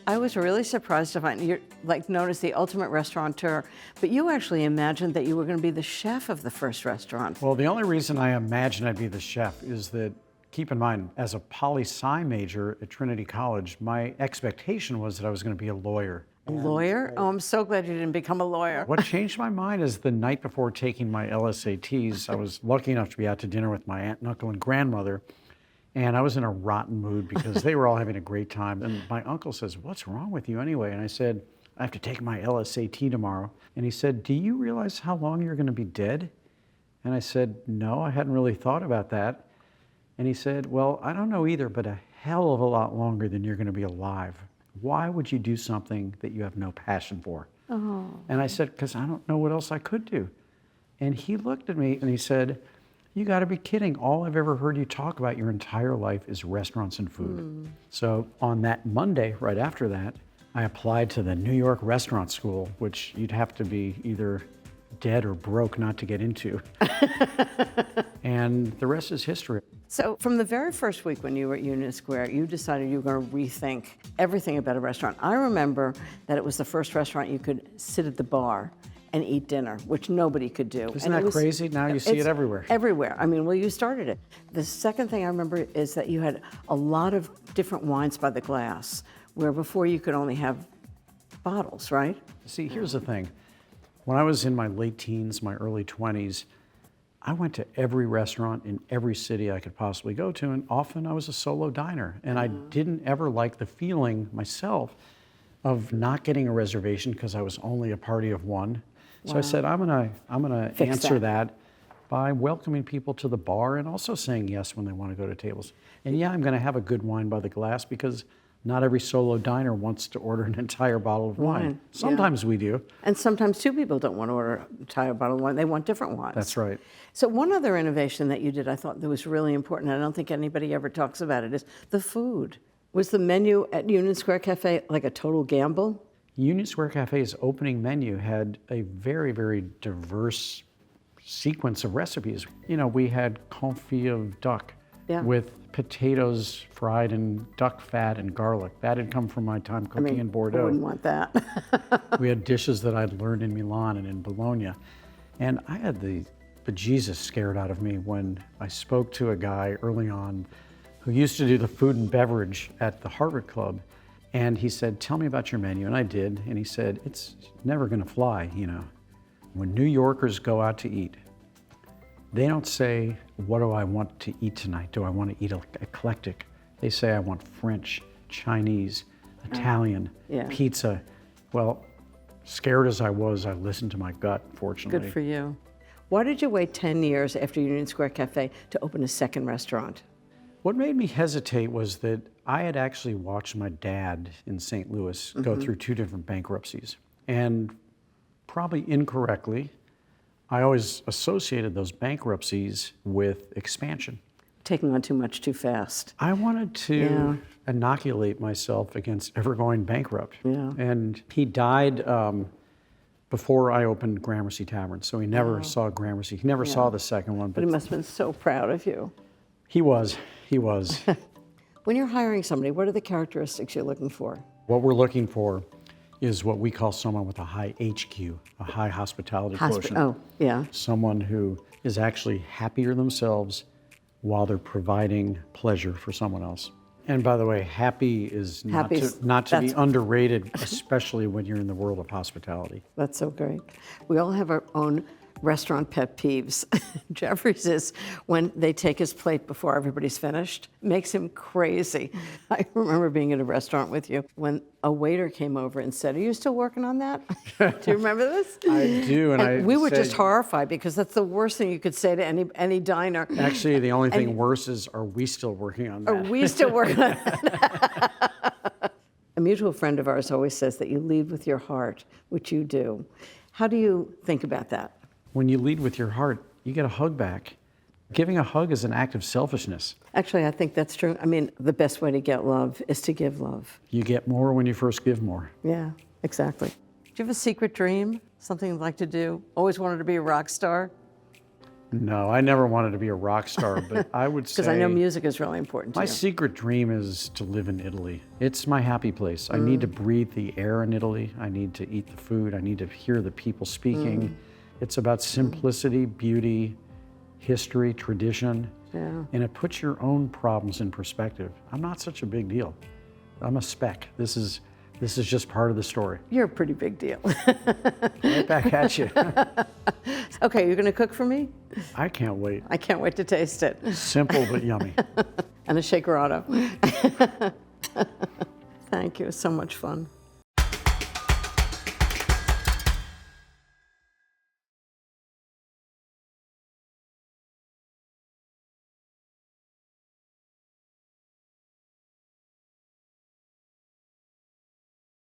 I was really surprised to find you're known as the ultimate restaurateur, but you actually imagined that you were going to be the chef of the first restaurant. Well, the only reason I imagined I'd be the chef is that, keep in mind, as a poli-sci major at Trinity College, my expectation was that I was going to be a lawyer. A lawyer? Oh, I'm so glad you didn't become a lawyer. What changed my mind is the night before taking my LSATs, I was lucky enough to be out to dinner with my aunt and uncle and grandmother. And I was in a rotten mood because they were all having a great time. And my uncle says, "What's wrong with you anyway?" And I said, "I have to take my LSAT tomorrow." And he said, "Do you realize how long you're going to be dead?" And I said, "No, I hadn't really thought about that." And he said, "Well, I don't know either, but a hell of a lot longer than you're going to be alive. Why would you do something that you have no passion for?" Oh. And I said, "Because I don't know what else I could do." And he looked at me and he said, "You got to be kidding. All I've ever heard you talk about your entire life is restaurants and food." So on that Monday, right after that, I applied to the New York Restaurant School, which you'd have to be either dead or broke not to get into. And the rest is history. So from the very first week when you were at Union Square, you decided you were going to rethink everything about a restaurant. I remember that it was the first restaurant you could sit at the bar and eat dinner, which nobody could do. Isn't that crazy? Now you see it everywhere. Everywhere. I mean, well, you started it. The second thing I remember is that you had a lot of different wines by the glass, where before you could only have bottles, right? See, here's the thing. When I was in my late teens, my early 20s, I went to every restaurant in every city I could possibly go to, and often I was a solo diner. And I didn't ever like the feeling myself of not getting a reservation because I was only a party of one. So I said, I'm gonna answer that by welcoming people to the bar and also saying yes when they want to go to tables. And yeah, I'm gonna have a good wine by the glass because not every solo diner wants to order an entire bottle of wine. Sometimes we do. And sometimes two people don't want to order an entire bottle of wine. They want different wines. That's right. So one other innovation that you did I thought that was really important, and I don't think anybody ever talks about it, is the food. Was the menu at Union Square Cafe like a total gamble? Union Square Cafe's opening menu had a very, very diverse sequence of recipes. You know, we had confit of duck with potatoes fried in duck fat and garlic. That had come from my time cooking in Bordeaux. I wouldn't want that. We had dishes that I'd learned in Milan and in Bologna. And I had the bejesus scared out of me when I spoke to a guy early on who used to do the food and beverage at the Harvard Club. And he said, "Tell me about your menu." And I did. And he said, "It's never going to fly, you know. When New Yorkers go out to eat, they don't say, 'What do I want to eat tonight? Do I want to eat eclectic?' They say, 'I want French, Chinese, Italian, pizza.'" Well, scared as I was, I listened to my gut, fortunately. Good for you. Why did you wait 10 years after Union Square Cafe to open a second restaurant? What made me hesitate was that I had actually watched my dad in St. Louis go through two different bankruptcies. And probably incorrectly, I always associated those bankruptcies with expansion. Taking on too much too fast. I wanted to inoculate myself against ever going bankrupt. And he died before I opened Gramercy Tavern, so he never saw Gramercy. He never saw the second one. But he must have been so proud of you. He was. When you're hiring somebody, what are the characteristics you're looking for? What we're looking for is what we call someone with a high HQ, a high hospitality quotient. Oh, yeah. Someone who is actually happier themselves while they're providing pleasure for someone else. And by the way, happy is not to be underrated, especially when you're in the world of hospitality. That's so great. We all have our own restaurant pet peeves. Jeffrey's is when they take his plate before everybody's finished. Makes him crazy. I remember being at a restaurant with you when a waiter came over and said, "Are you still working on that?" Do you remember this? I do. And we were just horrified because that's the worst thing you could say to any diner. Actually, the only thing worse is, "Are we still working on that?" Are we still working on that? A mutual friend of ours always says that you lead with your heart, which you do. How do you think about that? When you lead with your heart, you get a hug back. Giving a hug is an act of selfishness. Actually, I think that's true. I mean, the best way to get love is to give love. You get more when you first give more. Yeah, exactly. Do you have a secret dream? Something you'd like to do? Always wanted to be a rock star? No, I never wanted to be a rock star, but I would say... Because I know music is really important to my you. secret dream is to live in Italy. It's my happy place. I need to breathe the air in Italy. I need to eat the food. I need to hear the people speaking. It's about simplicity, beauty, history, tradition. Yeah. And it puts your own problems in perspective. I'm not such a big deal. I'm a speck. This is just part of the story. You're a pretty big deal. Right back at you. Okay, you're going to cook for me? I can't wait. I can't wait to taste it. Simple but yummy. And a shakerado. Thank you. So much fun.